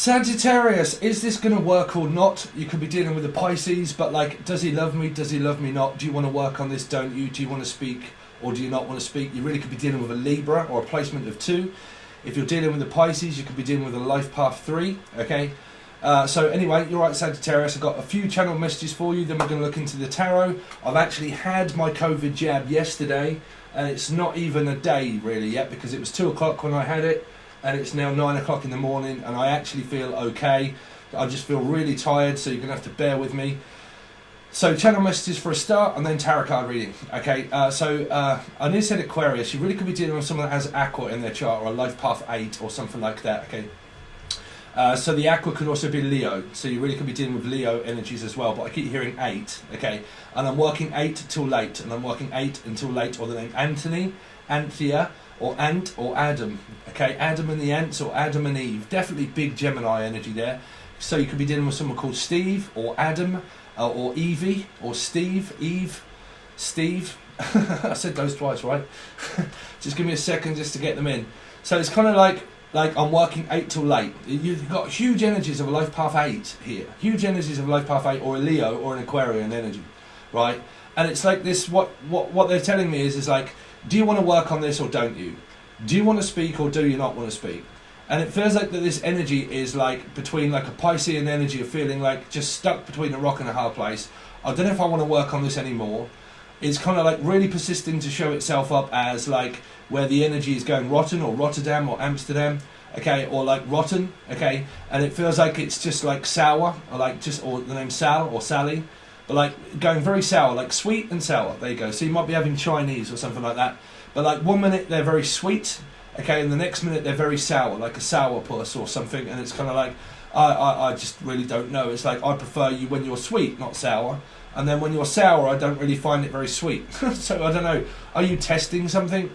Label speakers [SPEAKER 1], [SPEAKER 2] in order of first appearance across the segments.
[SPEAKER 1] Sagittarius, is this going to work or not? You could be dealing with a Pisces, but like, does he love me? Does he love me not? Do you want to work on this? Don't you? Do you want to speak or do you not want to speak? You really could be dealing with a Libra or a placement of 2. If you're dealing with the Pisces, you could be dealing with a life path 3, okay? So anyway, you're right, Sagittarius. I've got a few channel messages for you, then we're going to look into the tarot. I've actually had my COVID jab yesterday, and it's not even a day really yet, because it was 2 o'clock when I had it, and it's now 9 o'clock in the morning, and I actually feel okay. I just feel really tired, so you're going to have to bear with me. So channel messages for a start, and then tarot card reading. Okay, I nearly said Aquarius. You really could be dealing with someone that has Aqua in their chart, or a life path 8, or something like that, okay? So the Aqua could also be Leo, so you really could be dealing with Leo energies as well, but I keep hearing 8, okay? And I'm working 8 till late, and I'm working 8 until late, or the name Anthony, Anthea, or Ant, or Adam, okay? Adam and the Ants, or Adam and Eve. Definitely big Gemini energy there. So you could be dealing with someone called Steve, or Adam, or Evie, or Steve, Eve, Steve. I said those twice, right? Just give me a second just to get them in. So it's kind of like I'm working 8 till late. You've got huge energies of a life path 8 here. Huge energies of a life path 8, or a Leo, or an Aquarian energy, right? And it's like this, what they're telling me is like, do you want to work on this or don't you? Do you want to speak or do you not want to speak? And it feels like that this energy is like between like a Piscean energy of feeling like just stuck between a rock and a hard place. I don't know if I want to work on this anymore. It's kind of like really persisting to show itself up as like where the energy is going rotten, or Rotterdam, or Amsterdam, okay, or like rotten, okay, and it feels like it's just like sour, or like just, or the name Sal or Sally, but like going very sour, like sweet and sour. There you go. So you might be having Chinese or something like that, but like 1 minute they're very sweet, okay, and the next minute they're very sour, like a sourpuss or something, and it's kind of like I just really don't know. It's like I prefer you when you're sweet, not sour. And then when you're sour, I don't really find it very sweet. So I don't know. Are you testing something?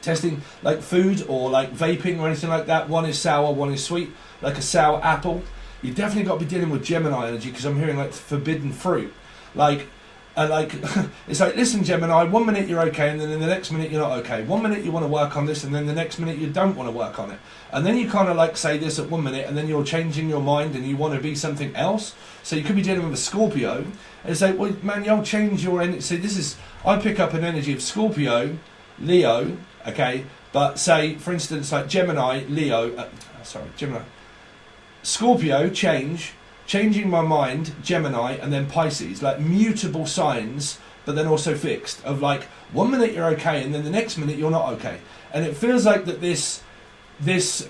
[SPEAKER 1] Testing like food or like vaping or anything like that? One is sour, one is sweet, like a sour apple. You definitely got to be dealing with Gemini energy, because I'm hearing like forbidden fruit. Like it's like, listen, Gemini, 1 minute you're okay, and then in the next minute you're not okay. 1 minute you want to work on this, and then the next minute you don't want to work on it. And then you kind of like say this at 1 minute, and then you're changing your mind and you want to be something else. So you could be dealing with a Scorpio and say, well, man, you'll change your energy. See, this is, I pick up an energy of Scorpio, Leo, okay, but say, for instance, like Gemini, Leo, Gemini, Scorpio, changing my mind, Gemini, and then Pisces, like mutable signs, but then also fixed, of like 1 minute you're okay, and then the next minute you're not okay. And it feels like that this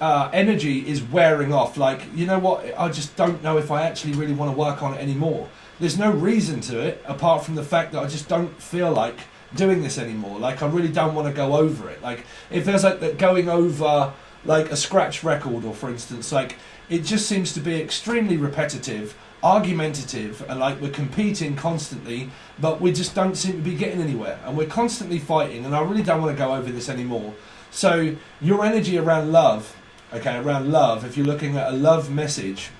[SPEAKER 1] energy is wearing off. Like, you know what, I just don't know if I actually really want to work on it anymore. There's no reason to it, apart from the fact that I just don't feel like doing this anymore. Like, I really don't want to go over it. Like, it feels like that going over like a scratch record, or for instance, like, it just seems to be extremely repetitive, argumentative, and like we're competing constantly, but we just don't seem to be getting anywhere, and we're constantly fighting, and I really don't want to go over this anymore. So your energy around love, okay, around love, if you're looking at a love message,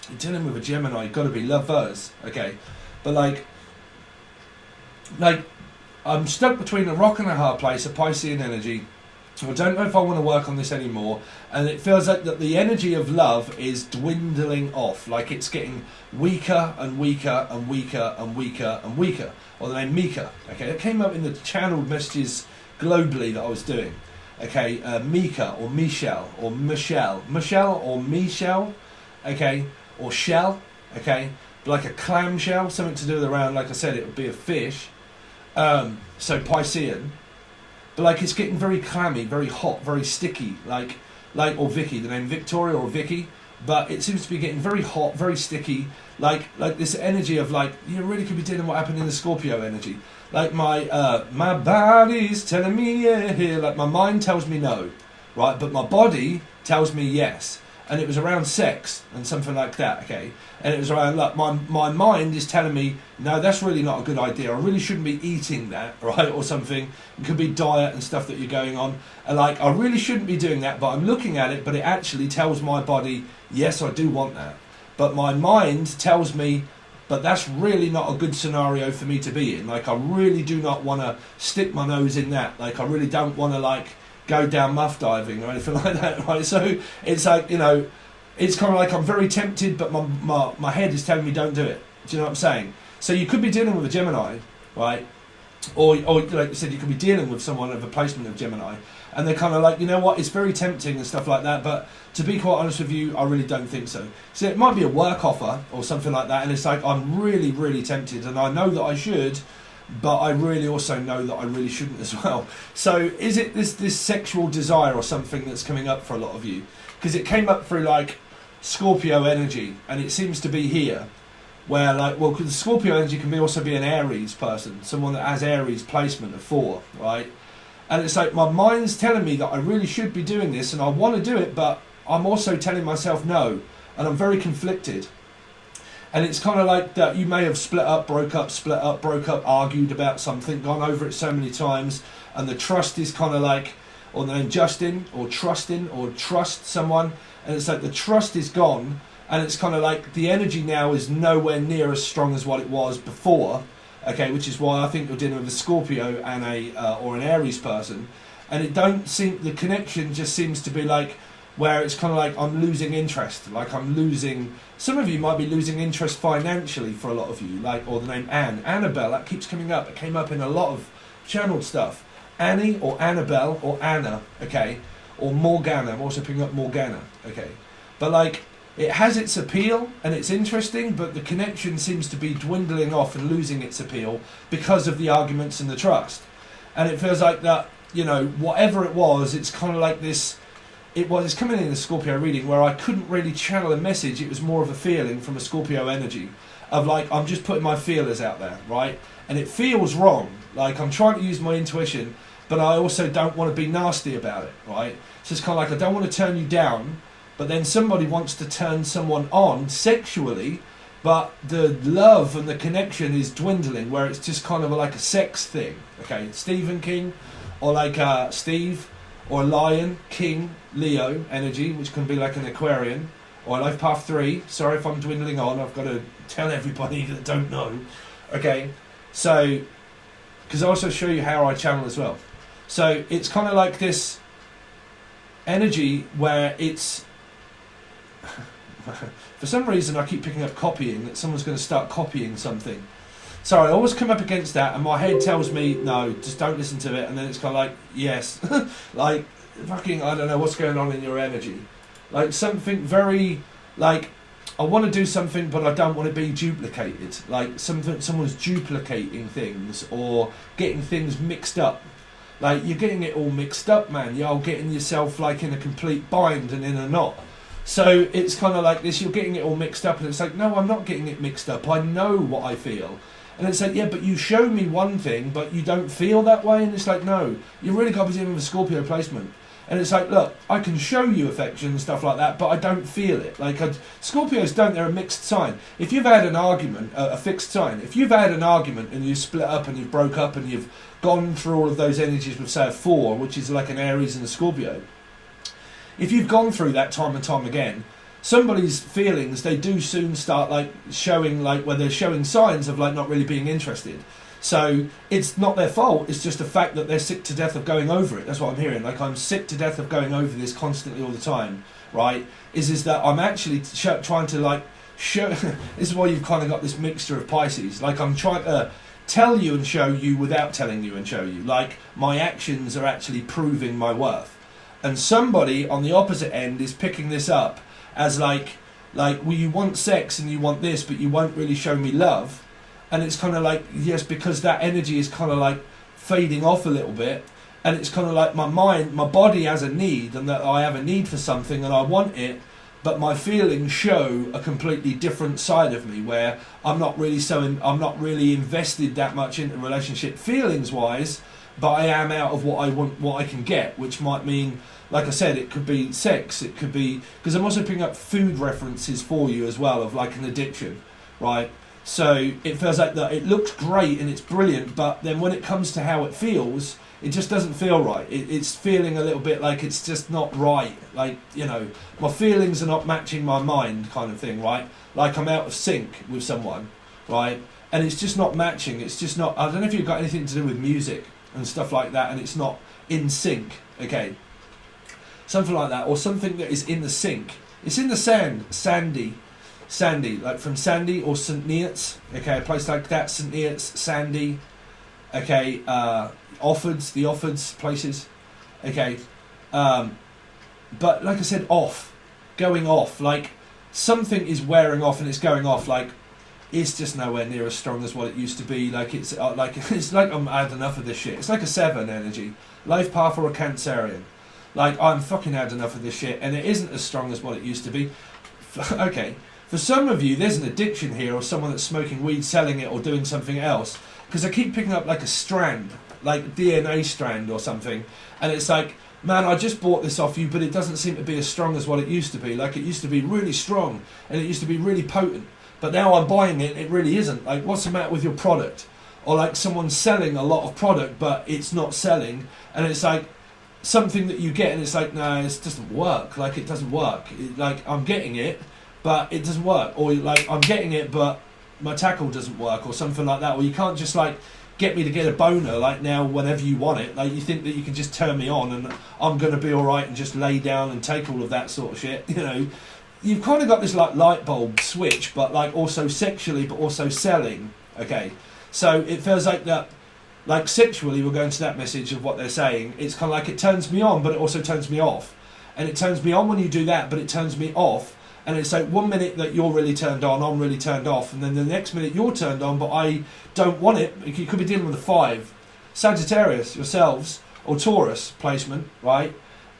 [SPEAKER 1] you're dealing with a Gemini, you've got to be lovers, okay, but like I'm stuck between a rock and a hard place, a Piscean energy. I don't know if I want to work on this anymore, and it feels like that the energy of love is dwindling off, like it's getting weaker and weaker and weaker and weaker and weaker. Or the name Mika, okay, it came up in the channeled messages globally that I was doing, okay, Mika or Michelle or Michelle or Michelle, okay, or shell, okay, but like a clamshell, something to do with around, like I said, it would be a fish, so Piscean. But like it's getting very clammy, very hot, very sticky, like or Vicky, the name Victoria or Vicky, but it seems to be getting very hot, very sticky, like this energy of like, you really could be dealing with what happened in the Scorpio energy. Like my body's telling me yeah here, like my mind tells me no, right, but my body tells me yes. And it was around sex and something like that, okay? And it was around, like, my mind is telling me, no, that's really not a good idea. I really shouldn't be eating that, right, or something. It could be diet and stuff that you're going on. And, like, I really shouldn't be doing that, but I'm looking at it, but it actually tells my body, yes, I do want that. But my mind tells me, but that's really not a good scenario for me to be in. Like, I really do not want to stick my nose in that. Like, I really don't want to, like, go down muff diving or anything like that, right? So it's like, you know, it's kind of like I'm very tempted, but my head is telling me don't do it. Do you know what I'm saying? So you could be dealing with a Gemini, right? Or like you said, you could be dealing with someone of a placement of Gemini, and they're kind of like, you know what, it's very tempting and stuff like that, but to be quite honest with you, I really don't think so. So it might be a work offer or something like that, and it's like, I'm really, really tempted, and I know that I should, but I really also know that I really shouldn't as well. So is it this sexual desire or something that's coming up for a lot of you? Because it came up through like Scorpio energy, and it seems to be here, where like, well, because Scorpio energy can also be an Aries person, someone that has Aries placement of 4, right? And it's like, my mind's telling me that I really should be doing this, and I want to do it, but I'm also telling myself no, and I'm very conflicted. And it's kind of like that you may have split up, broke up, argued about something, gone over it so many times, and the trust is kind of like, or the name Justin, or trusting, or trust someone, and it's like the trust is gone, and it's kind of like the energy now is nowhere near as strong as what it was before, okay, which is why I think you're dealing with a Scorpio and or an Aries person, and it don't seem, the connection just seems to be like, where it's kind of like I'm losing interest, like I'm losing, some of you might be losing interest financially for a lot of you, like, or the name Annabelle, that keeps coming up, it came up in a lot of channeled stuff, Annie or Annabelle or Anna, okay, or Morgana, I'm also picking up Morgana, okay, but like, it has its appeal and it's interesting, but the connection seems to be dwindling off and losing its appeal because of the arguments and the trust, and it feels like that, you know, whatever it was, it's kind of like this, it's coming in a Scorpio reading where I couldn't really channel a message. It was more of a feeling from a Scorpio energy of like, I'm just putting my feelers out there, right? And it feels wrong. Like I'm trying to use my intuition, but I also don't want to be nasty about it, right? So it's kind of like, I don't want to turn you down, but then somebody wants to turn someone on sexually, but the love and the connection is dwindling, where it's just kind of like a sex thing, okay? Stephen King, or like Steve, or Lion, King, Leo energy, which can be like an Aquarian, or Life Path 3. Sorry if I'm dwindling on, I've got to tell everybody that don't know. Okay, so, because I also show you how I channel as well. So it's kind of like this energy where it's, for some reason I keep picking up copying, that someone's going to start copying something. So I always come up against that, and my head tells me, no, just don't listen to it, and then it's kind of like, yes, like, fucking, I don't know what's going on in your energy. Like, something very, like, I want to do something, but I don't want to be duplicated. Like, someone's duplicating things, or getting things mixed up. Like, you're getting it all mixed up, man. You're getting yourself, like, in a complete bind and in a knot. So it's kind of like this, you're getting it all mixed up, and it's like, no, I'm not getting it mixed up. I know what I feel. And it's like, yeah, but you show me one thing, but you don't feel that way. And it's like, no, you really got to be dealing with a Scorpio placement. And it's like, look, I can show you affection and stuff like that, but I don't feel it. Like, Scorpios don't, they're a mixed sign. If you've had an argument, a fixed sign, if you've had an argument and you split up and you've broke up and you've gone through all of those energies with, say, a 4, which is like an Aries and a Scorpio, if you've gone through that time and time again, somebody's feelings, they do soon start like showing, like where they're showing signs of like not really being interested. So it's not their fault, it's just the fact that they're sick to death of going over it. That's what I'm hearing. Like, I'm sick to death of going over this constantly all the time, right? Is that I'm actually trying to like show, this is why you've kind of got this mixture of Pisces. Like, I'm trying to tell you and show you without telling you and show you. Like, my actions are actually proving my worth. And somebody on the opposite end is picking this up as like, well, you want sex and you want this, but you won't really show me love. And it's kind of like, yes, because that energy is kind of like fading off a little bit. And it's kind of like my mind, my body has a need, and that I have a need for something and I want it, but my feelings show a completely different side of me, where I'm not really invested that much into a relationship feelings wise, but I am out of what I want, what I can get, which might mean, like I said, it could be sex, it could be, because I'm also picking up food references for you as well, of like an addiction, right? So it feels like that it looks great and it's brilliant, but then when it comes to how it feels, it just doesn't feel right. It's feeling a little bit like it's just not right. Like, you know, my feelings are not matching my mind, kind of thing, right? Like I'm out of sync with someone, right? And it's just not matching. It's just not, I don't know if you've got anything to do with music and stuff like that, and it's not in sync, okay? Something like that, or something that is in the sync It's in the sand, sandy, like from Sandy or St. Neots, okay, a place like that, St. Neots, Sandy, okay, Offords, the Offords places, okay, but like I said, going off, like something is wearing off and it's going off, like it's just nowhere near as strong as what it used to be. Like it's like I'm had enough of this shit. It's like a 7 energy, life path or a Cancerian. Like I'm fucking had enough of this shit, and it isn't as strong as what it used to be. Okay, for some of you, there's an addiction here, or someone that's smoking weed, selling it, or doing something else. Because I keep picking up like a strand, like DNA strand or something, and it's like, man, I just bought this off you, but it doesn't seem to be as strong as what it used to be. Like it used to be really strong, and it used to be really potent. But now I'm buying it, it really isn't. Like, what's the matter with your product? Or like someone's selling a lot of product, but it's not selling. And it's like something that you get, and it's like, no, it doesn't work. Like, it doesn't work. Like, I'm getting it, but it doesn't work. Or like, I'm getting it, but my tackle doesn't work, or something like that. Or you can't just like get me to get a boner, like now, whenever you want it. Like, you think that you can just turn me on and I'm going to be alright and just lay down and take all of that sort of shit, you know. You've kind of got this like light bulb switch, but like also sexually, but also selling. Okay, so it feels like that, like sexually, we're going to that message of what they're saying. It's kind of like it turns me on, but it also turns me off, and it turns me on when you do that, but it turns me off. And it's like 1 minute that you're really turned on, I'm really turned off, and then the next minute you're turned on, but I don't want it. You could be dealing with a 5, Sagittarius yourselves, or Taurus placement, right?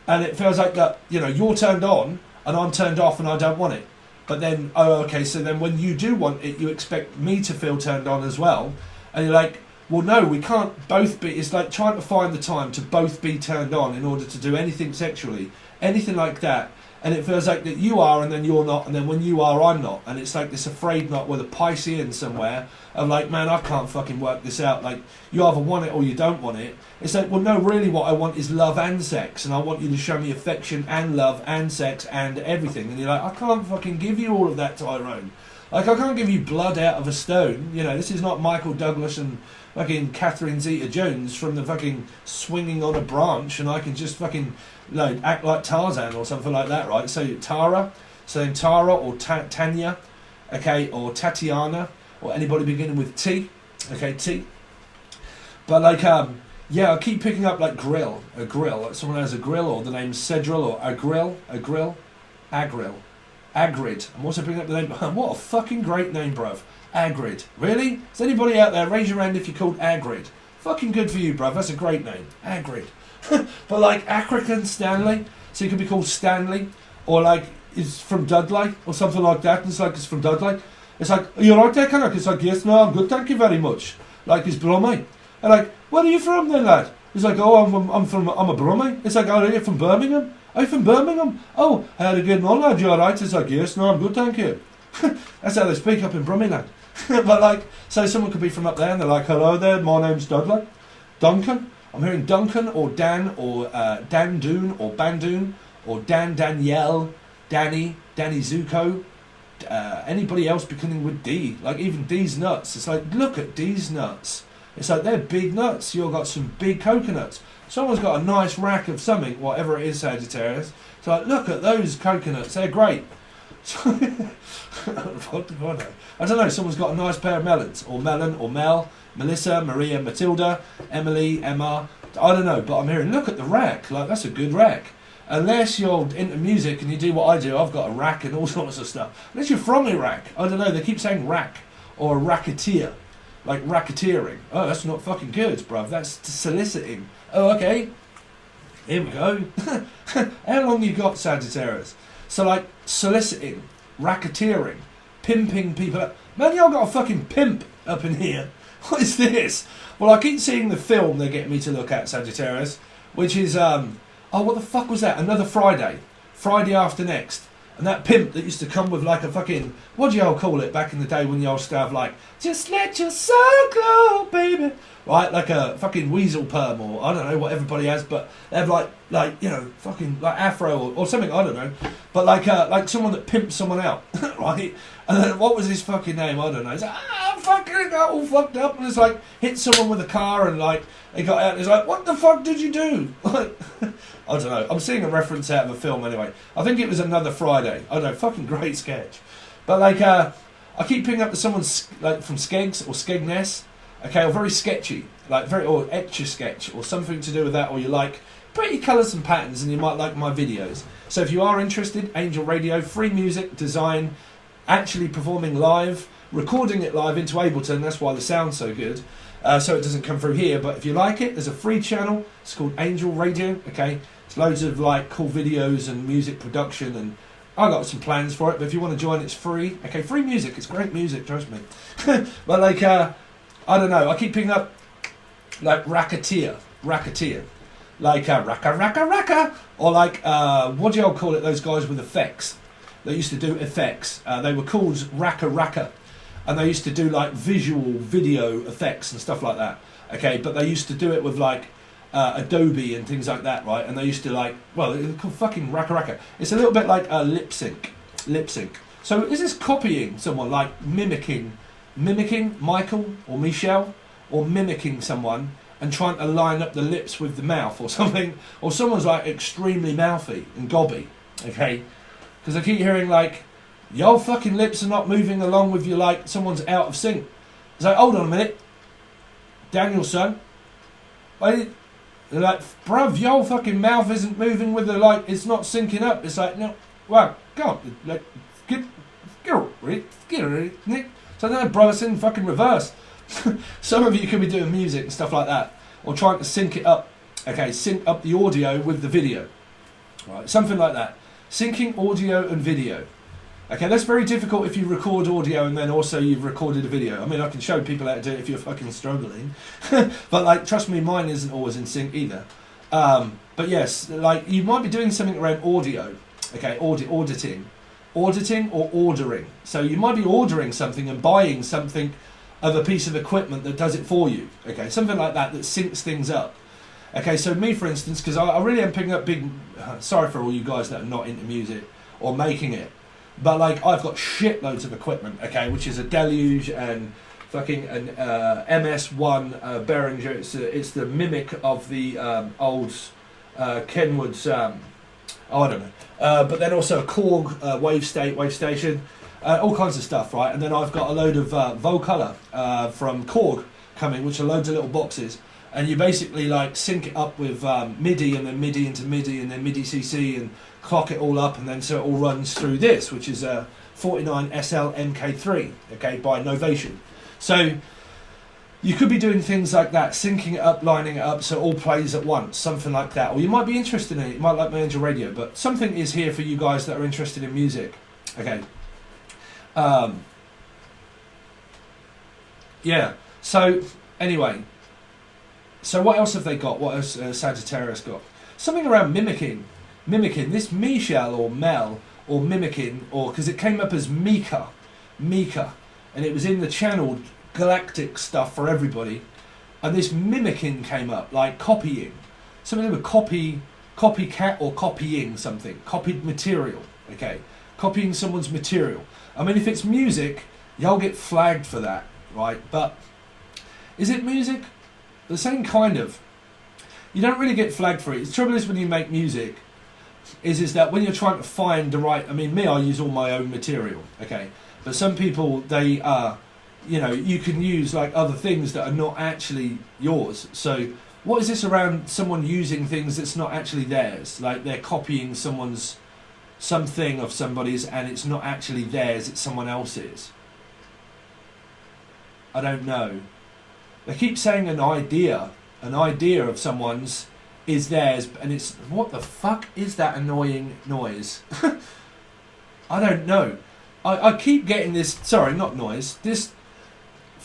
[SPEAKER 1] And it feels like that, you know, you're turned on and I'm turned off and I don't want it. But then, oh, okay, so then when you do want it, you expect me to feel turned on as well. And you're like, well, no, we can't both be. It's like trying to find the time to both be turned on in order to do anything sexually, anything like that. And it feels like that you are and then you're not, and then when you are, I'm not. And it's like this afraid knot with a Piscean somewhere of like, man, I can't fucking work this out. Like, you either want it or you don't want it. It's like, well, no, really what I want is love and sex. And I want you to show me affection and love and sex and everything. And you're like, I can't fucking give you all of that, Tyrone. Like, I can't give you blood out of a stone. You know, this is not Michael Douglas and fucking Catherine Zeta-Jones from the fucking swinging on a branch, and I can just fucking, you know, act like Tarzan or something like that, right? So Tara, so then Tara or Tanya, okay, or Tatiana, or anybody beginning with T, okay, T. But like, yeah, I keep picking up like grill, a grill, like someone has a grill, or the name's Cedril, or Agril, Agril, Agrid. I'm also picking up the name, what a fucking great name, bruv. Agrid. Really? Is anybody out there? Raise your hand if you're called Agrid. Fucking good for you, bruv. That's a great name. Agrid. But like African Stanley, so you could be called Stanley, or like it's from Dudley or something like that. And it's like it's from Dudley. It's like, are you alright there, Canuck? It's like, yes, no, I'm good, thank you very much. Like, it's Brummie. And like, where are you from then, lad? He's like, oh, I'm a Brummie. It's like, oh, are you from Birmingham? Are you from Birmingham? Oh, how are you getting on, lad? You alright? It's like, yes, no, I'm good, thank you. That's how they speak up in Brummie land. But like, so someone could be from up there and they're like, hello there, my name's Dudley. Duncan. I'm hearing Duncan or Dan or Dandoon or Bandoon or Danielle, Danny Zuko. Anybody else beginning with D. Like even D's nuts. It's like, look at D's nuts. It's like they're big nuts. You've got some big coconuts. Someone's got a nice rack of something, whatever it is, Sagittarius. It's like, look at those coconuts. They're great. I don't know, someone's got a nice pair of melons, or melon, or Mel, Melissa, Maria, Matilda, Emily, Emma, I don't know, but I'm hearing, look at the rack, like that's a good rack. Unless you're into music and you do what I do, I've got a rack and all sorts of stuff. Unless you're from Iraq, I don't know, they keep saying rack, or racketeer, like racketeering. Oh, that's not fucking good, bruv, that's soliciting. Oh, okay, here we go. How long you got, Sagittarius? So like, soliciting, racketeering, pimping people up. Man, y'all got a fucking pimp up in here. What is this? Well, I keep seeing the film they get me to look at, Sagittarius, which is, oh, what the fuck was that? Another Friday. Friday after next. And that pimp that used to come with like a fucking, what do y'all call it back in the day when y'all used to have like, just let your soul glow, baby. Right, like a fucking weasel perm, or I don't know what everybody has, but they have like you know, fucking like afro or something, I don't know. But like someone that pimps someone out, right? And then what was his fucking name? I don't know. He's like, fuck? And it got all fucked up and it's like hit someone with a car and like it got out and it's like, what the fuck did you do? Like, I don't know. I'm seeing a reference out of a film anyway. I think it was Another Friday. I don't know, fucking great sketch. But like, I keep picking up to someone like from Skegs or Skegness, okay, or very sketchy, like very, or Etch-a-Sketch or something to do with that, or you like pretty colours and patterns and you might like my videos. So if you are interested, Angel Radio, free music, design, actually performing live, recording it live into Ableton, that's why the sound's so good, so it doesn't come through here, but if you like it, there's a free channel, it's called Angel Radio, okay, it's loads of like cool videos and music production, and I got some plans for it, but if you want to join, it's free, okay, free music, it's great music, trust me. But like, I don't know, I keep picking up like racketeer, like racka, or like, what do y'all call it, those guys with effects? They used to do effects. They were called racker, and they used to do like visual video effects and stuff like that. Okay, but they used to do it with like Adobe and things like that, right? And they used to like, well, it's called fucking racker. It's a little bit like a lip sync. So is this copying someone, like mimicking Michael or Michelle, or mimicking someone and trying to line up the lips with the mouth or something, or someone's like extremely mouthy and gobby, okay? Because I keep hearing like, your fucking lips are not moving along with you, like someone's out of sync. It's like, hold on a minute, Daniel's son. They're like, bruv, your fucking mouth isn't moving with the, like, it's not syncing up. It's like, no, well, go on, like, get it, Nick. So no, bro, it's in fucking reverse. Some of you could be doing music and stuff like that, or trying to sync it up. Okay, sync up the audio with the video, right? Something like that. Syncing audio and video. Okay, that's very difficult if you record audio and then also you've recorded a video. I mean, I can show people how to do it if you're fucking struggling. But like, trust me, mine isn't always in sync either. But yes, like you might be doing something around audio. Okay, auditing or ordering. So you might be ordering something and buying something of a piece of equipment that does it for you. Okay, something like that syncs things up. Okay, so me, for instance, because I really am picking up big... sorry for all you guys that are not into music or making it. But, like, I've got shitloads of equipment, okay, which is a Deluge and fucking an MS-1 Behringer. It's the mimic of the old Kenwood's... I don't know. But then also a Korg wave station. All kinds of stuff, right? And then I've got a load of Vocolor from Korg coming, which are loads of little boxes. And you basically like sync it up with MIDI and then MIDI into MIDI and then MIDI CC and clock it all up, and then so it all runs through this, which is a 49 SL MK3, okay, by Novation. So you could be doing things like that, syncing it up, lining it up so it all plays at once, something like that. Or you might be interested in it, you might like my Angel Radio, but something is here for you guys that are interested in music, okay. Yeah, so anyway, so what else have they got? What else Sagittarius got? Something around mimicking, this Michelle or Mel, or mimicking, or because it came up as Mika, and it was in the channeled galactic stuff for everybody, and this mimicking came up, like copying, something with copycat or copying something, copied material, okay, copying someone's material. I mean, if it's music, y'all get flagged for that, right? But is it music? The same kind of. You don't really get flagged for it. The trouble is when you make music, is that when you're trying to find the right... I mean, me, I use all my own material, okay? But some people, they you know, you can use like other things that are not actually yours. So what is this around someone using things that's not actually theirs? Like they're copying something of somebody's and it's not actually theirs, it's someone else's. I don't know. They keep saying an idea of someone's is theirs, and it's, what the fuck is that annoying noise? I don't know. I keep getting this, sorry, not noise, this,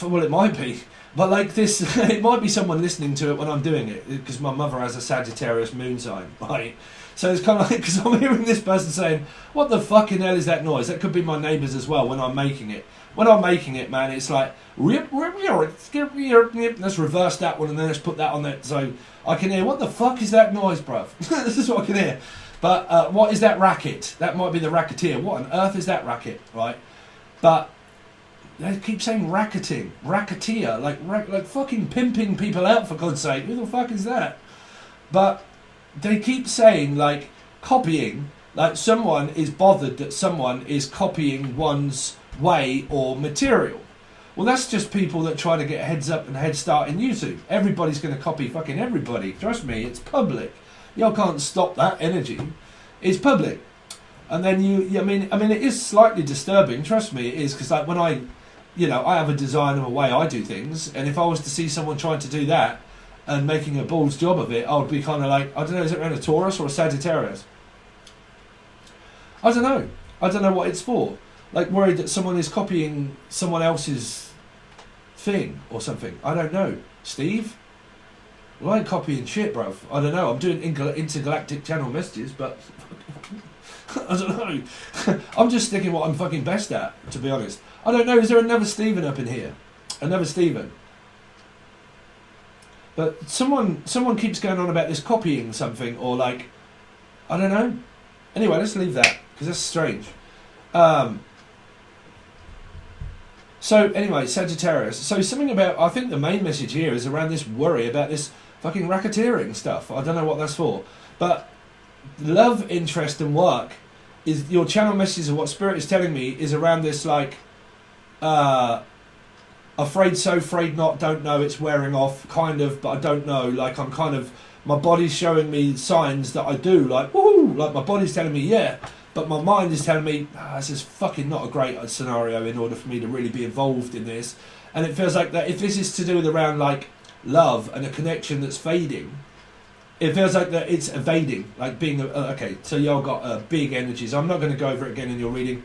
[SPEAKER 1] well it might be, but like this, it might be someone listening to it when I'm doing it, because my mother has a Sagittarius moon sign, right? So it's kind of like, because I'm hearing this person saying, what the fucking hell is that noise? That could be my neighbours as well when I'm making it. When I'm making it, man, it's like, let's reverse that one and then let's put that on there. So I can hear, what the fuck is that noise, bruv? This is what I can hear. But what is that racket? That might be the racketeer. What on earth is that racket, right? But they keep saying racketing, racketeer, like fucking pimping people out, for God's sake. Who the fuck is that? But they keep saying like copying, like someone is bothered that someone is copying one's way or material. Well, that's just people that try to get a heads up and head start in YouTube. Everybody's going to copy fucking everybody. Trust me, it's public. Y'all can't stop that energy. It's public. And then I mean, it is slightly disturbing. Trust me, it is, because like when I have a design of a way I do things, and if I was to see someone trying to do that and making a ball's job of it, I would be kind of like, I don't know, is it around a Taurus or a Sagittarius? I don't know. I don't know what it's for. Like worried that someone is copying someone else's thing or something. I don't know. Steve? Well, I ain't copying shit, bruv. I don't know. I'm doing intergalactic channel messages, but I don't know. I'm just sticking what I'm fucking best at, to be honest. I don't know. Is there another Stephen up in here? Another Stephen? But someone keeps going on about this copying something, or like, I don't know. Anyway, let's leave that, because that's strange. So anyway, Sagittarius. So something about, I think the main message here is around this worry about this fucking racketeering stuff. I don't know what that's for. But love, interest and work is your channel message, of what Spirit is telling me is around this like afraid so, afraid not, don't know, it's wearing off, kind of, but I don't know. Like I'm kind of, my body's showing me signs that I do, like woohoo, like my body's telling me yeah. But my mind is telling me, this is fucking not a great scenario in order for me to really be involved in this. And it feels like that if this is to do with around like love and a connection that's fading, it feels like that it's evading, like being, okay, so y'all got big energies. I'm not going to go over it again in your reading.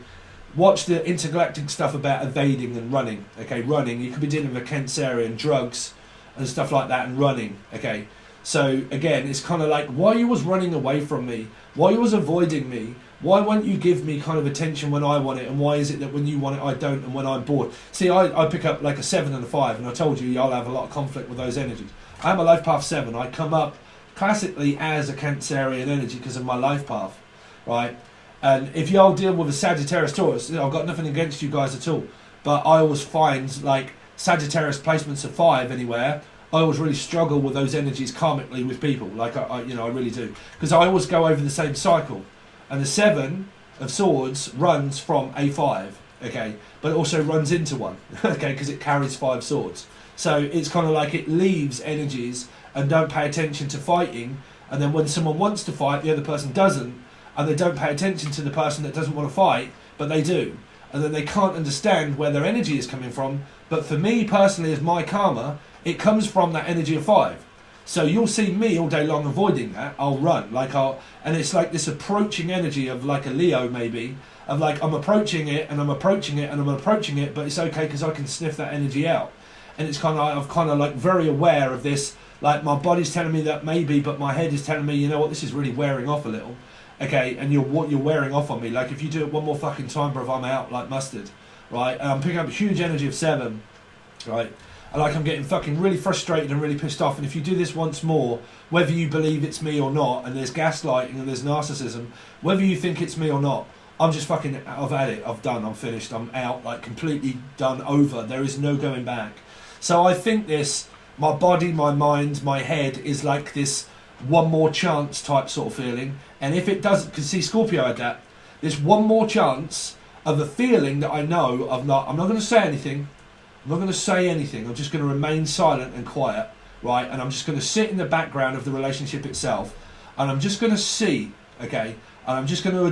[SPEAKER 1] Watch the intergalactic stuff about evading and running. Okay, running. You could be dealing with a Cancerian, drugs and stuff like that, and running. Okay, so again, it's kind of like, why you was running away from me? Why you was avoiding me? Why won't you give me kind of attention when I want it? And why is it that when you want it, I don't, and when I'm bored? See, I pick up like a 7 and a 5, and I told you, y'all have a lot of conflict with those energies. I am a life path 7. I come up classically as a Cancerian energy because of my life path, right? And if y'all deal with a Sagittarius Taurus, I've got nothing against you guys at all. But I always find like Sagittarius placements of 5 anywhere, I always really struggle with those energies karmically with people. Like I really do, because I always go over the same cycle. And the 7 of Swords runs from A5, okay, but it also runs into 1, okay, because it carries 5 swords. So it's kind of like it leaves energies and don't pay attention to fighting, and then when someone wants to fight, the other person doesn't, and they don't pay attention to the person that doesn't want to fight, but they do. And then they can't understand where their energy is coming from. But for me personally, as my karma, it comes from that energy of 5. So you'll see me all day long avoiding that. I'll run, and it's like this approaching energy of like a Leo maybe, of like I'm approaching it and I'm approaching it and I'm approaching it, but it's okay because I can sniff that energy out. And it's kind of, I'm kind of like very aware of this, like my body's telling me that maybe, but my head is telling me, you know what, this is really wearing off a little, okay, and you're wearing off on me. Like if you do it one more fucking time, bro, I'm out like mustard, right? And I'm picking up a huge energy of 7, right? And like I'm getting fucking really frustrated and really pissed off. And if you do this once more, whether you believe it's me or not, and there's gaslighting and there's narcissism, whether you think it's me or not, I'm just fucking, I've had it, I've done, I'm finished, I'm out, like completely done, over. There is no going back. So I think this, my body, my mind, my head is like this one more chance type sort of feeling. And if it doesn't, because see, Scorpio had that, this one more chance of a feeling that I know of not, I'm not going to say anything. I'm not going to say anything. I'm just going to remain silent and quiet, right? And I'm just going to sit in the background of the relationship itself, and I'm just going to see, okay? And I'm just going to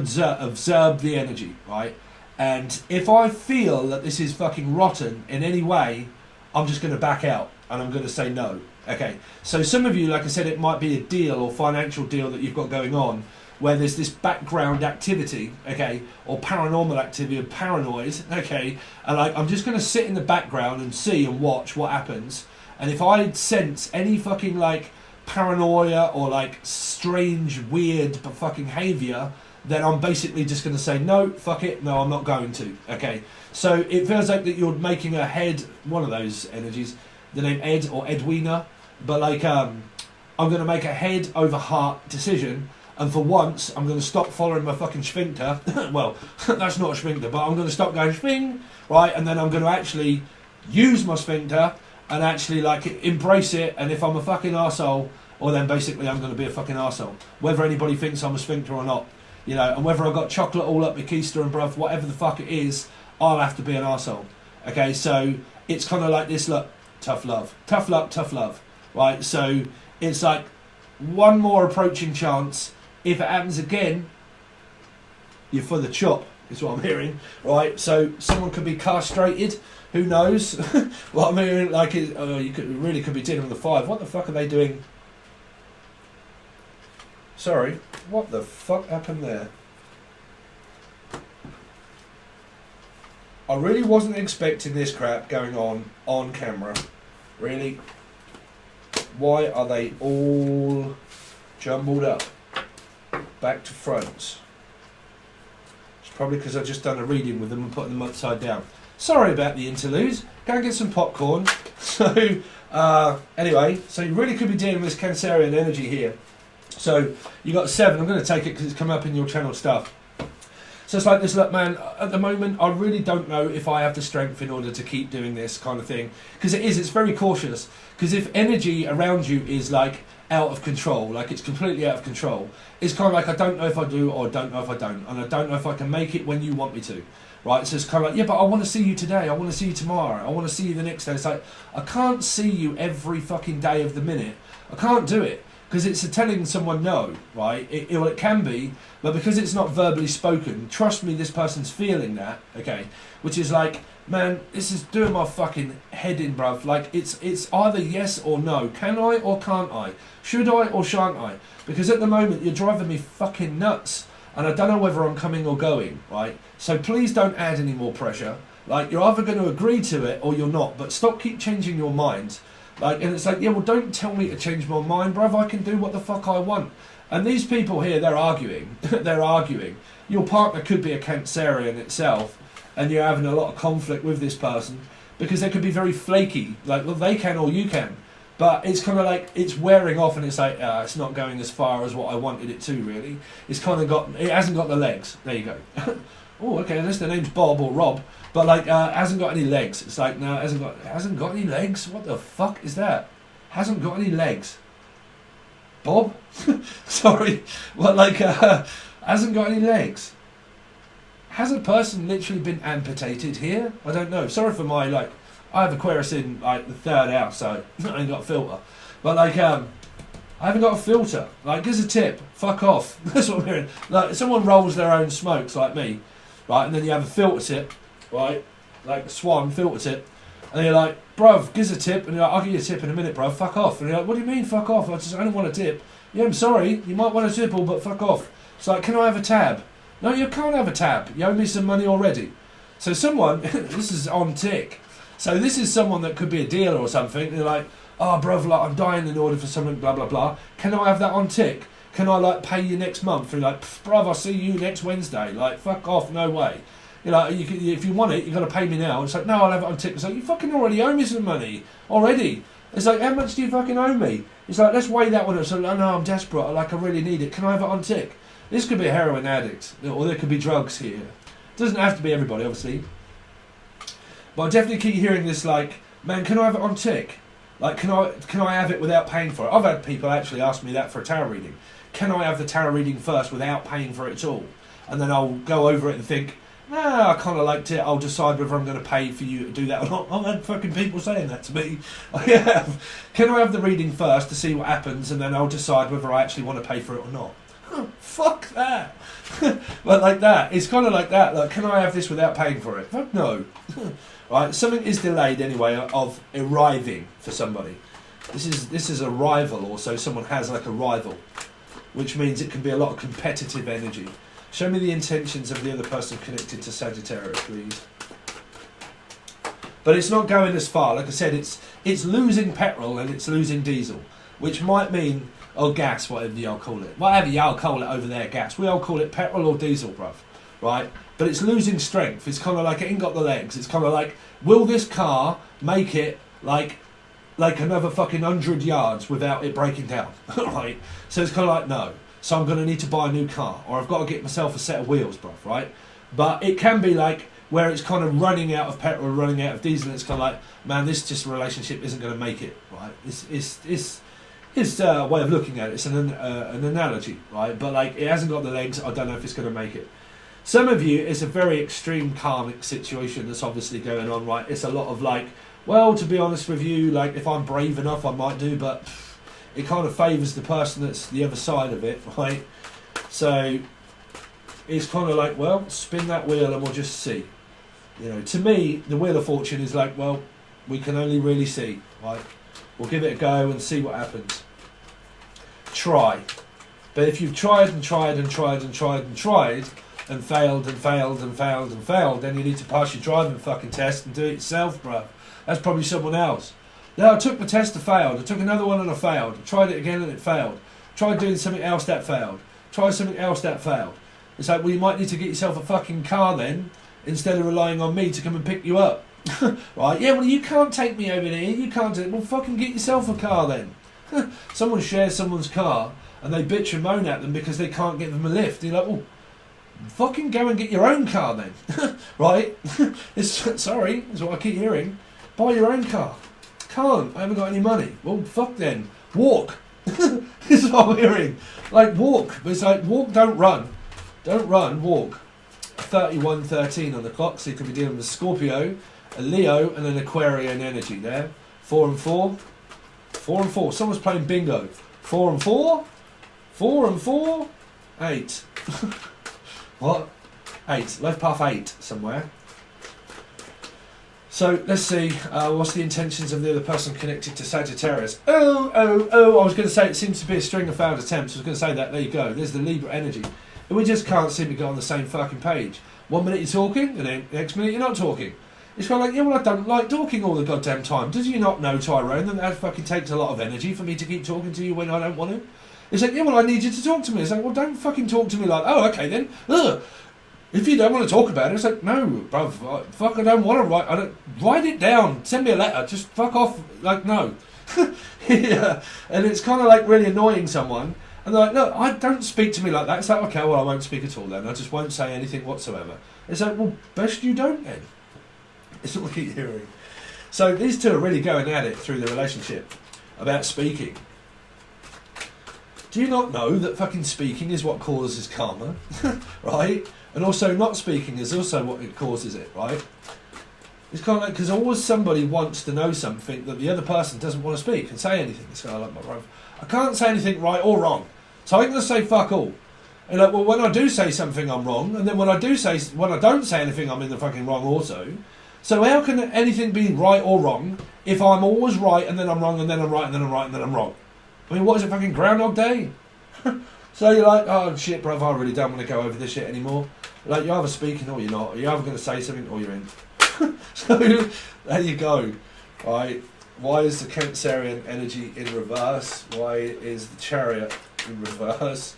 [SPEAKER 1] observe the energy, right? And if I feel that this is fucking rotten in any way, I'm just going to back out, and I'm going to say no, okay? So some of you, like I said, it might be a deal or financial deal that you've got going on, where there's this background activity, okay, or paranormal activity, or paranoid, okay, and like I'm just going to sit in the background and see and watch what happens. And if I sense any fucking like paranoia or like strange, weird fucking behaviour, then I'm basically just going to say no, fuck it, no, I'm not going to, okay. So it feels like that you're making a head, one of those energies, the name Ed or Edwina, but like I'm going to make a head over heart decision. And for once, I'm going to stop following my fucking sphincter. Well, that's not a sphincter, but I'm going to stop going sphincter, right? And then I'm going to actually use my sphincter and actually like embrace it. And if I'm a fucking arsehole, or then basically I'm going to be a fucking arsehole. Whether anybody thinks I'm a sphincter or not, you know, and whether I've got chocolate all up my keister and bruv, whatever the fuck it is, I'll have to be an arsehole. Okay, so it's kind of like this, look, tough love. Tough luck, tough love, right? So it's like one more approaching chance. If it happens again, you're for the chop, is what I'm hearing, right? So someone could be castrated, who knows? What I'm hearing, like, you really could be dealing with a 5. What the fuck are they doing? Sorry, what the fuck happened there? I really wasn't expecting this crap going on camera. Really? Why are they all jumbled up? Back to front. It's probably because I've just done a reading with them and put them upside down. Sorry about the interlude. Go and get some popcorn. So, anyway, so you really could be dealing with this Cancerian energy here. So, you got 7. I'm going to take it because it's come up in your channel stuff. So it's like this, look man, at the moment I really don't know if I have the strength in order to keep doing this kind of thing. Because it's very cautious. Because if energy around you is like out of control, like it's completely out of control, it's kind of like I don't know if I do or I don't know if I don't. And I don't know if I can make it when you want me to. Right, so it's kind of like, yeah, but I want to see you today, I want to see you tomorrow, I want to see you the next day. It's like, I can't see you every fucking day of the minute. I can't do it. Because it's telling someone no, right? It can be, but because it's not verbally spoken, trust me, this person's feeling that, okay? Which is like, man, this is doing my fucking head in, bruv. Like, it's either yes or no. Can I or can't I? Should I or shan't I? Because at the moment, you're driving me fucking nuts. And I don't know whether I'm coming or going, right? So please don't add any more pressure. Like, you're either going to agree to it or you're not. But keep changing your mind. Like, and it's like, yeah, well, don't tell me to change my mind, bruv. I can do what the fuck I want. And these people here, they're arguing. They're arguing. Your partner could be a Cancerian itself, and you're having a lot of conflict with this person because they could be very flaky. Like, well, they can or you can. But it's kind of like, it's wearing off and it's like, it's not going as far as what I wanted it to, really. It's kind of it hasn't got the legs. There you go. Oh, okay, unless their name's Bob or Rob. But like, hasn't got any legs. It's like, no, hasn't got any legs? What the fuck is that? Hasn't got any legs. Bob? Sorry. What, like, hasn't got any legs? Has a person literally been amputated here? I don't know. Sorry for my, like, I have Aquarius in, like, the 3rd house, so I ain't got a filter. But, like, I haven't got a filter. Like, here's a tip. Fuck off. That's what I'm hearing. Like, if someone rolls their own smokes, like me, right, and then you have a filter tip, right, like Swan filter tip, and you're like, bruv, gives a tip, and you're like, I'll give you a tip in a minute, bruv, fuck off. And you're like, what do you mean, fuck off? I don't want a tip. Yeah, I'm sorry, you might want a tipple, but fuck off. It's like, can I have a tab? No, you can't have a tab. You owe me some money already. So someone, this is on tick. So this is someone that could be a dealer or something. They're like, oh, bruv, like, I'm dying in order for something, blah, blah, blah. Can I have that on tick? Can I, like, pay you next month? And you're like, bruv, I'll see you next Wednesday. Like, fuck off, no way. You're like, if you want it, you've got to pay me now. It's like, no, I'll have it on tick. It's like, you fucking already owe me some money. Already. It's like, how much do you fucking owe me? It's like, let's weigh that one up. So, no, I'm desperate. Like, I really need it. Can I have it on tick? This could be a heroin addict. Or there could be drugs here. It doesn't have to be everybody, obviously. But I definitely keep hearing this, like, man, can I have it on tick? Like, can I have it without paying for it? I've had people actually ask me that for a tarot reading. Can I have the tarot reading first without paying for it at all? And then I'll go over it and think, nah, I kind of liked it. I'll decide whether I'm going to pay for you to do that or not. I've had fucking people saying that to me. I have. Can I have the reading first to see what happens, and then I'll decide whether I actually want to pay for it or not? Fuck that. But like that, it's kind of like that. Like, can I have this without paying for it? Fuck no. Right, something is delayed anyway of arriving for somebody. This is a rival, or so someone has like a rival, which means it can be a lot of competitive energy. Show me the intentions of the other person connected to Sagittarius, please. But it's not going as far. Like I said, it's losing petrol and it's losing diesel, which might mean, or gas, whatever y'all call it. Whatever y'all call it over there, gas. We all call it petrol or diesel, bruv. Right? But it's losing strength. It's kind of like it ain't got the legs. It's kind of like, will this car make it like another fucking 100 yards without it breaking down? Right? So it's kind of like, no. so I'm going to need to buy a new car, or I've got to get myself a set of wheels, bruv, right? But it can be like where it's kind of running out of petrol, running out of diesel, and it's kind of like, man, this just relationship isn't going to make it, right? It's a way of looking at it. It's an analogy, right? But like, it hasn't got the legs. I don't know if it's going to make it. Some of you, it's a very extreme karmic situation that's obviously going on, right? It's a lot of like, well, to be honest with you, like if I'm brave enough, I might do, but it kind of favours the person that's the other side of it, right? So it's kind of like, well, spin that wheel and we'll just see. You know, to me, the Wheel of Fortune is like, well, we can only really see, right? We'll give it a go and see what happens. Try. But if you've tried and tried and tried and tried and tried and failed and failed and failed and failed, then you need to pass your driving fucking test and do it yourself, bruv. That's probably someone else. Now, I took the test and failed. I took another one and I failed. I tried it again and it failed. Tried doing something else that failed. Tried something else that failed. It's like, well, you might need to get yourself a fucking car then, instead of relying on me to come and pick you up. Right? Yeah, well, you can't take me over there. You can't do it. Well, fucking get yourself a car then. Someone shares someone's car and they bitch and moan at them because they can't get them a lift. You're like, well, fucking go and get your own car then. Right? Sorry, is what I keep hearing. Buy your own car. Can't. I haven't got any money. Well, fuck then. Walk. This is what I'm hearing. Like, walk. But it's like, walk, don't run. Don't run, walk. 31:13 on the clock, so you could be dealing with a Scorpio, a Leo, and an Aquarian energy there. 4 and 4. 4 and 4. Someone's playing bingo. 4 and 4. 4 and 4. 8. What? 8. Left path 8 somewhere. So let's see. What's the intentions of the other person connected to Sagittarius? Oh. I was going to say it seems to be a string of failed attempts. I was going to say that. There you go. There's the Libra energy. And we just can't seem to get on the same fucking page. 1 minute you're talking, and then the next minute you're not talking. It's kind of like, yeah, well, I don't like talking all the goddamn time. Does you not know, Tyrone, that fucking takes a lot of energy for me to keep talking to you when I don't want to? It's like, yeah, well, I need you to talk to me. It's like, well, don't fucking talk to me like, oh, okay then. Ugh. If you don't want to talk about it, it's like, no, bruv, fuck, I don't want to write it down. Send me a letter. Just fuck off. Like, no. Yeah. And it's kind of like really annoying someone. And they're like, no, don't speak to me like that. It's like, okay, well, I won't speak at all then. I just won't say anything whatsoever. It's like, well, best you don't then. It's what I keep hearing. So these two are really going at it through the relationship about speaking. Do you not know that fucking speaking is what causes karma? Right? And also not speaking is also what it causes it, right? It's kind of like, because always somebody wants to know something that the other person doesn't want to speak and say anything. It's kind of like my brother. I can't say anything right or wrong, so I'm going to say fuck all. And like, well, when I do say something, I'm wrong, and then when I don't say anything, I'm in the fucking wrong also. So how can anything be right or wrong if I'm always right and then I'm wrong and then I'm right and then I'm right and then I'm wrong? I mean, what is it, fucking Groundhog Day? So you're like, oh shit, brother, I really don't want to go over this shit anymore. Like, you're either speaking or you're not. Or you're either going to say something or you're in. So there you go. Right. Why is the Cancerian energy in reverse? Why is the Chariot in reverse?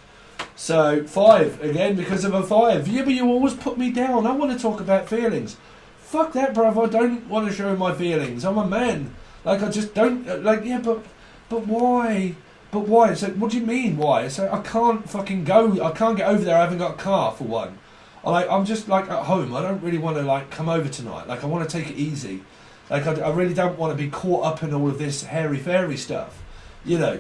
[SPEAKER 1] So 5 again because of a 5. Yeah, but you always put me down. I want to talk about feelings. Fuck that, bruv. I don't want to show my feelings. I'm a man. Like, I just don't. Like, yeah, but why? But why? So what do you mean why? So I can't fucking go. I can't get over there. I haven't got a car for one. I'm just like at home. I don't really want to like come over tonight. Like, I want to take it easy. Like, I really don't want to be caught up in all of this hairy-fairy stuff, you know.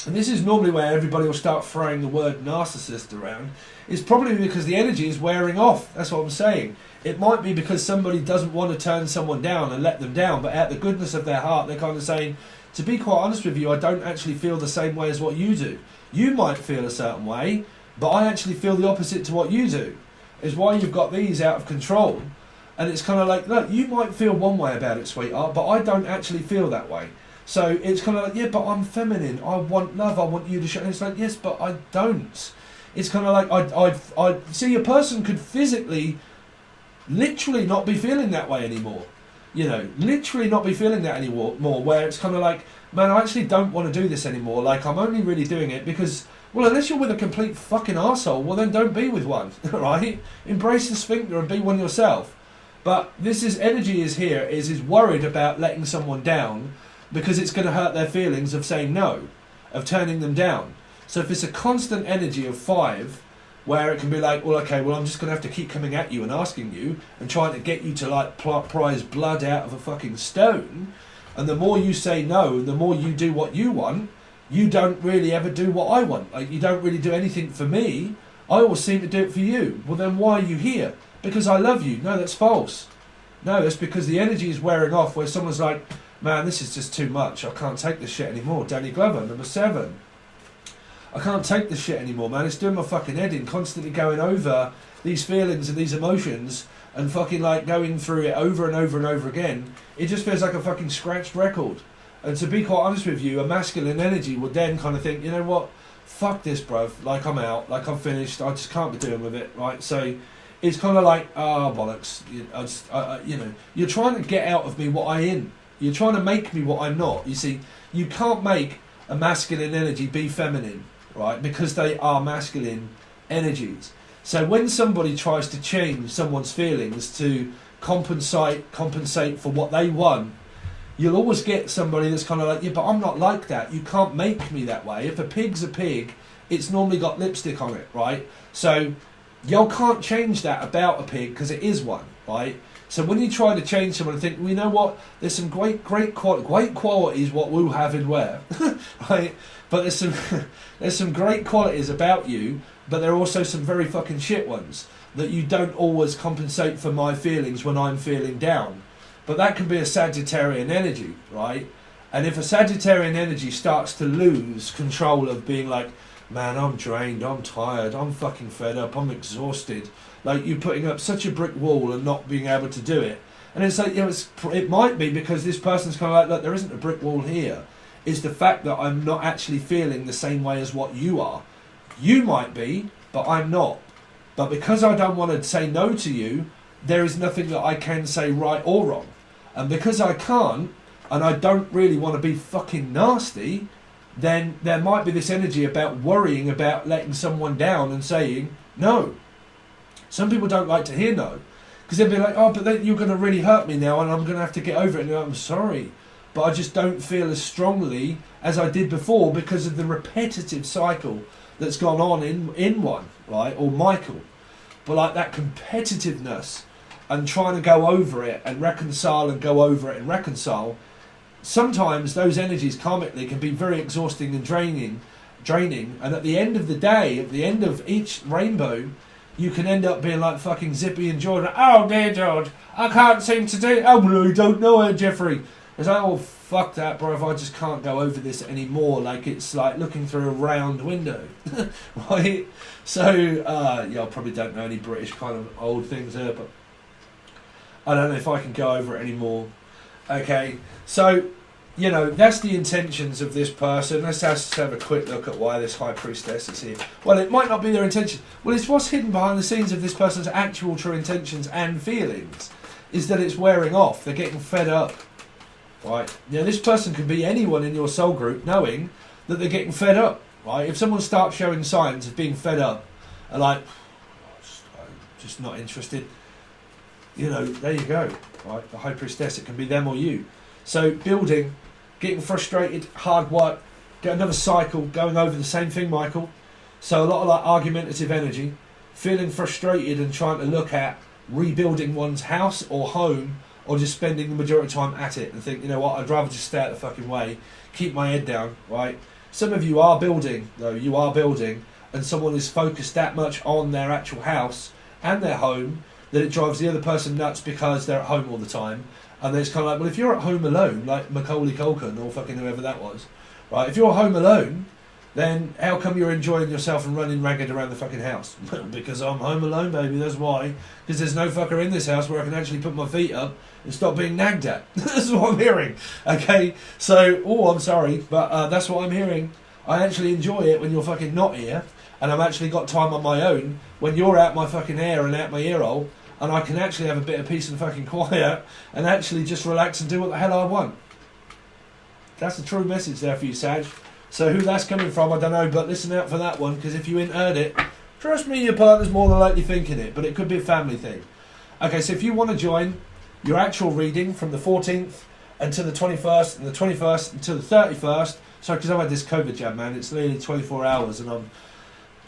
[SPEAKER 1] And this is normally where everybody will start throwing the word narcissist around. It's probably because the energy is wearing off. That's what I'm saying. It might be because somebody doesn't want to turn someone down and let them down, but out the goodness of their heart, they're kind of saying, to be quite honest with you, I don't actually feel the same way as what you do. You might feel a certain way, but I actually feel the opposite to what you do. Is why you've got these out of control. And it's kind of like, look, you might feel one way about it, sweetheart, but I don't actually feel that way. So it's kind of like, yeah, but I'm feminine. I want love. I want you to show. And it's like, yes, but I don't. It's kind of like, I see a person could physically, literally not be feeling that way anymore. You know, literally not be feeling that anymore. Where it's kind of like, man, I actually don't want to do this anymore. Like, I'm only really doing it because, well, unless you're with a complete fucking arsehole, well, then don't be with one, right? Embrace the sphincter and be one yourself. But this is energy is here, is worried about letting someone down because it's going to hurt their feelings of saying no, of turning them down. So if it's a constant energy of 5, where it can be like, well, okay, well, I'm just going to have to keep coming at you and asking you and trying to get you to like prize blood out of a fucking stone, and the more you say no and the more you do what you want, you don't really ever do what I want. Like, you don't really do anything for me. I always seem to do it for you. Well, then why are you here? Because I love you. No, that's false. No, that's because the energy is wearing off, where someone's like, man, this is just too much. I can't take this shit anymore. Danny Glover, number 7. I can't take this shit anymore, man. It's doing my fucking head in, constantly going over these feelings and these emotions and fucking like going through it over and over and over again. It just feels like a fucking scratched record. And to be quite honest with you, a masculine energy would then kind of think, you know what, fuck this, bruv. Like, I'm out. Like, I'm finished. I just can't be doing with it, right? So it's kind of like, bollocks. You know, you're trying to get out of me what I am. You're trying to make me what I'm not. You see, you can't make a masculine energy be feminine, right? Because they are masculine energies. So when somebody tries to change someone's feelings to compensate for what they want, you'll always get somebody that's kind of like, yeah, but I'm not like that. You can't make me that way. If a pig's a pig, it's normally got lipstick on it, right? So you can't change that about a pig because it is one, right? So when you try to change someone and think, well, you know what, there's some great qualities what we'll have in where, right? But there's some great qualities about you, but there are also some very fucking shit ones that you don't always compensate for my feelings when I'm feeling down. But that can be a Sagittarian energy, right? And if a Sagittarian energy starts to lose control of being like, man, I'm drained, I'm tired, I'm fucking fed up, I'm exhausted. Like, you putting up such a brick wall and not being able to do it. And it's like, you know, it might be because this person's kind of like, look, there isn't a brick wall here. It's the fact that I'm not actually feeling the same way as what you are. You might be, but I'm not. But because I don't want to say no to you, there is nothing that I can say right or wrong. And because I can't, and I don't really want to be fucking nasty, then there might be this energy about worrying about letting someone down and saying no. Some people don't like to hear no, because they'll be like, oh, but then you're going to really hurt me now and I'm going to have to get over it. And I'm sorry, but I just don't feel as strongly as I did before because of the repetitive cycle that's gone on in one, right? Or Michael. But like that competitiveness and trying to go over it and reconcile and go over it and reconcile, sometimes those energies karmically can be very exhausting and draining. And at the end of the day, at the end of each rainbow, you can end up being like fucking Zippy and George. Oh dear George, I can't seem to do it. Oh well, I don't know it, Jeffrey. It's like, oh fuck that, bro, if I just can't go over this anymore. Like, it's like looking through a round window. Right? So yeah, I probably don't know any British kind of old things there, but I don't know if I can go over it anymore. Okay, so, you know, that's the intentions of this person. Let's just have a quick look at why this High Priestess is here. Well, it might not be their intention. Well, it's what's hidden behind the scenes of this person's actual true intentions and feelings, is that it's wearing off. They're getting fed up. Right? Now, this person could be anyone in your soul group knowing that they're getting fed up. Right? If someone starts showing signs of being fed up, and like, I'm just not interested, you know, there you go. Right? The High Priestess, it can be them or you. So building, getting frustrated, hard work, get another cycle, going over the same thing, Michael. So a lot of like argumentative energy, feeling frustrated and trying to look at rebuilding one's house or home, or just spending the majority of time at it and think, you know what, I'd rather just stay out the fucking way, keep my head down, right? Some of you are building, though, you are building, and someone is focused that much on their actual house and their home that it drives the other person nuts because they're at home all the time. And then it's kind of like, well, if you're at home alone, like Macaulay Culkin or fucking whoever that was, right? If you're home alone, then how come you're enjoying yourself and running ragged around the fucking house? Because I'm home alone, baby, that's why. Because there's no fucker in this house where I can actually put my feet up and stop being nagged at. That's what I'm hearing. Okay, so, I'm sorry, but that's what I'm hearing. I actually enjoy it when you're fucking not here, and I've actually got time on my own when you're out my fucking hair and out my ear hole, and I can actually have a bit of peace and fucking quiet and actually just relax and do what the hell I want. That's the true message there for you, Sag. So who that's coming from, I don't know, but listen out for that one, because if you ain't heard it, trust me, your partner's more than likely thinking it, but it could be a family thing. Okay, so if you want to join your actual reading from the 14th until the 21st, and the 21st until the 31st, Sorry, because I've had this COVID jab, man. It's nearly 24 hours and I'm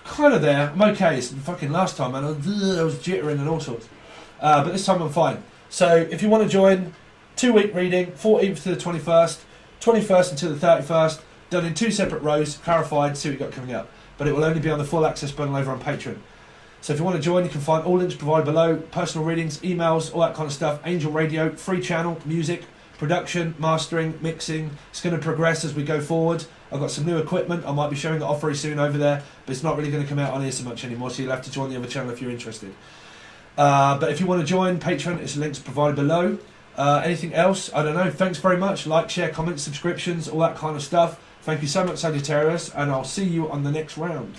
[SPEAKER 1] kind of there. I'm okay. It's fucking last time, man. I was jittering and all sorts. But this time I'm fine. So if you want to join, 2-week reading, 14th to the 21st, 21st until the 31st, done in 2 separate rows, clarified, see what you got coming up. But it will only be on the full access button over on Patreon. So if you want to join, you can find all links provided below, personal readings, emails, all that kind of stuff, Angel Radio, free channel, music, production, mastering, mixing. It's going to progress as we go forward. I've got some new equipment. I might be showing it off very soon over there, but it's not really going to come out on here so much anymore, so you'll have to join the other channel if you're interested. But if you want to join Patreon, it's links provided below. Anything else? I don't know. Thanks very much. Like, share, comment, subscriptions, all that kind of stuff. Thank you so much, Sagittarius, and I'll see you on the next round.